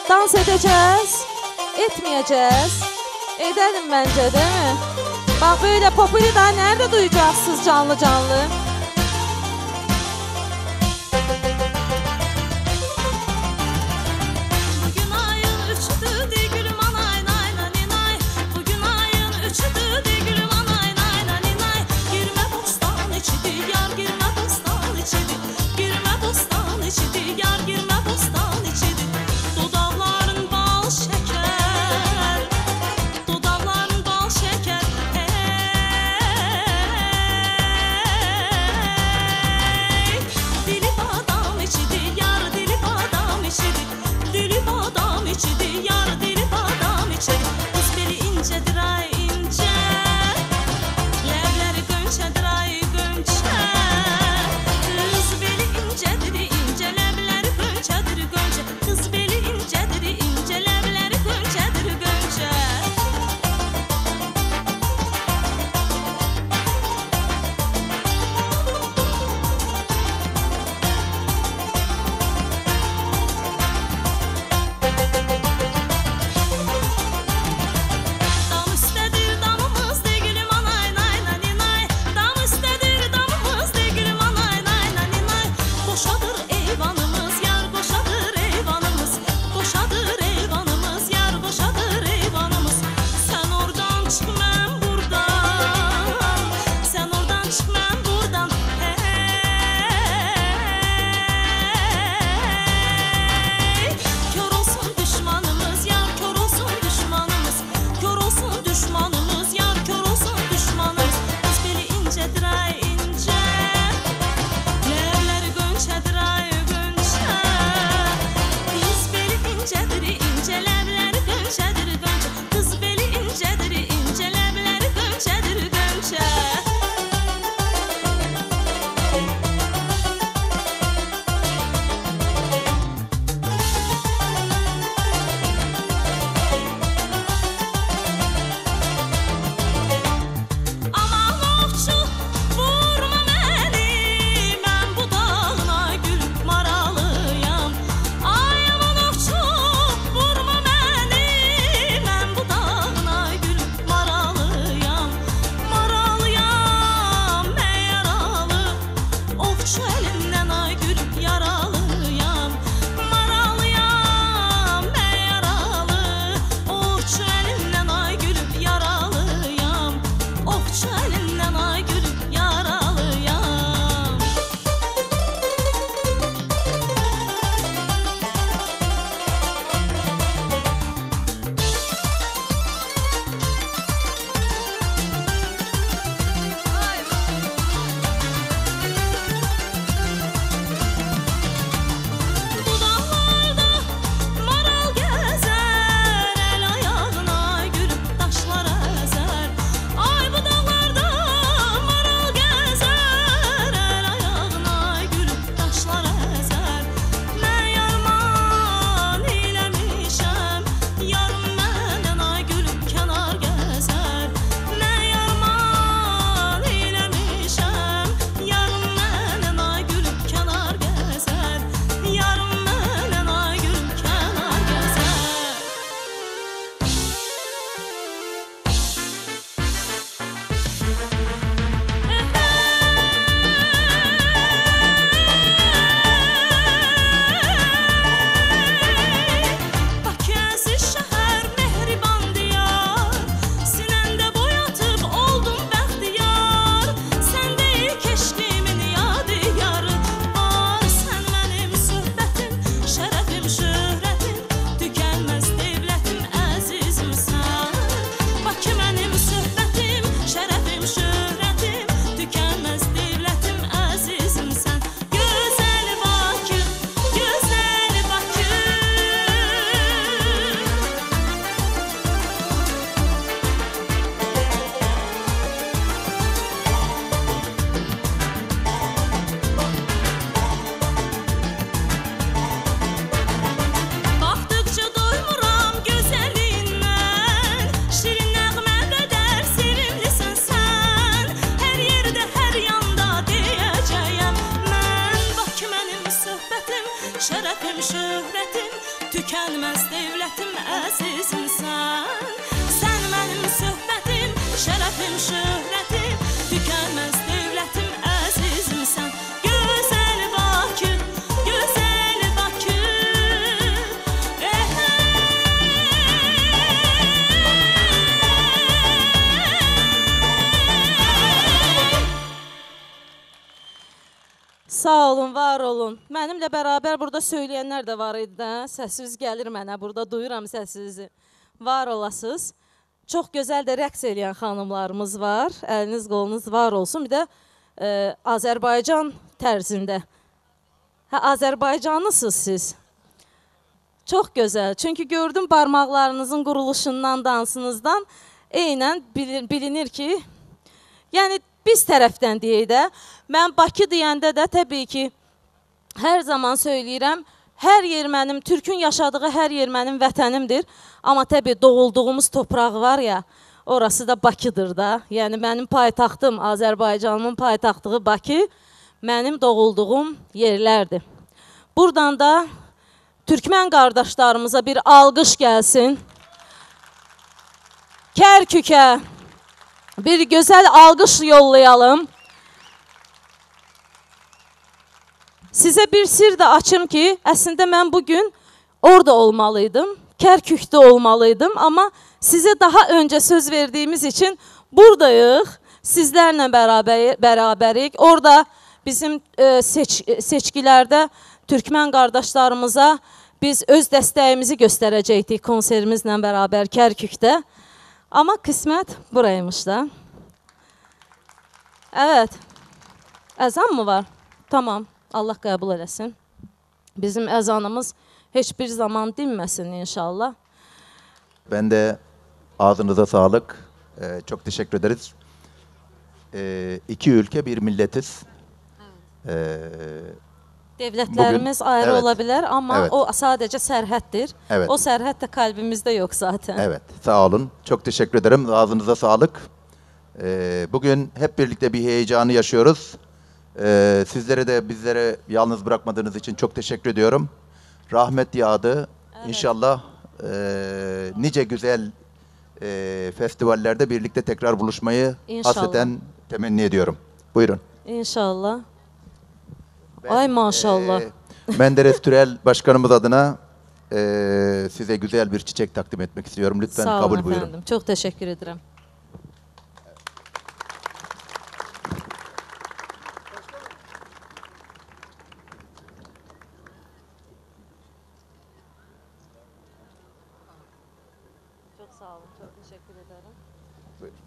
Dans edeceğiz. Etmeyeceğiz. Edelim bence, değil mi? Bak böyle popüli daha nerede duyacaksınız canlı canlı? şərəfim, şöhrətim, tükənməz devlətim, əzizimsən. Sən mənim söhbətim, şərəfim, şöhrətim, tükənməz devlətim, əzizimsən. Gözəl Bakı, gözəl Bakı, Sağ olun, var olun. Mənimlə bərabər burada söyləyənlər də var idi də. Səsiniz gəlir mənə, burada duyuram səsinizi. Var olasınız. Çox gözəl də rəqs eləyən xanımlarımız var. Əliniz, qolunuz var olsun. Bir də Azərbaycan tərzində. Hə, Azərbaycanlısınız siz. Çox gözəl. Çünki gördüm barmaqlarınızın quruluşundan, dansınızdan eynən bilinir ki, yəni biz tərəfdən deyək də, mən Bakı deyəndə də təbii ki, hər zaman söyləyirəm, hər yer mənim, Türkün yaşadığı hər yer mənim vətənimdir. Amma təbii doğulduğumuz torpaq var ya, orası da Bakıdır da. Yəni mənim paytaxtım, Azərbaycanımın paytaxtığı Bakı, mənim doğulduğum yerlərdir. Buradan da Türkmən qardaşlarımıza bir alqış gəlsin. Kərkükə bir gözəl alqış yollayalım. Sizə bir sir də açım ki, əslində mən bugün orada olmalıydım, Kərkükdə olmalıydım, amma sizə daha öncə söz verdiyimiz için buradayıq, sizlərlə bərabərik. Orada bizim seçkilərdə Türkmən qardaşlarımıza biz öz dəstəyimizi göstərəcəkdik konserimizlə bərabər Kərkükdə. Amma qismət buraymış da. Evet. Əzan mı var? Tamam. Allah qəbul eləsin. Bizim əzanımız heç bir zaman dinməsin inşallah. Ben de ağzınıza sağlık. Çok teşekkür ederiz. İki ülke bir milletiz. Devletlerimiz bugün, ayrı evet, olabilir ama evet, o sadece sərhəddir. Evet. O sərhəd de kalbimizde yok zaten. Evet, sağ olun. Çok teşekkür ederim. Ağzınıza sağlık. Bugün hep birlikte bir heyecanı yaşıyoruz. Sizlere de bizlere yalnız bırakmadığınız için çok teşekkür ediyorum. Rahmet yağdı. Evet. İnşallah nice güzel festivallerde birlikte tekrar buluşmayı hasreten temenni ediyorum. Buyurun. İnşallah. Ay maşallah. Menderes Türel Başkanımız adına size güzel bir çiçek takdim etmek istiyorum. Lütfen Sağ olun kabul efendim. buyurun. Çok teşekkür ederim. Çok sağ olun. Çok teşekkür ederim. Buyurun.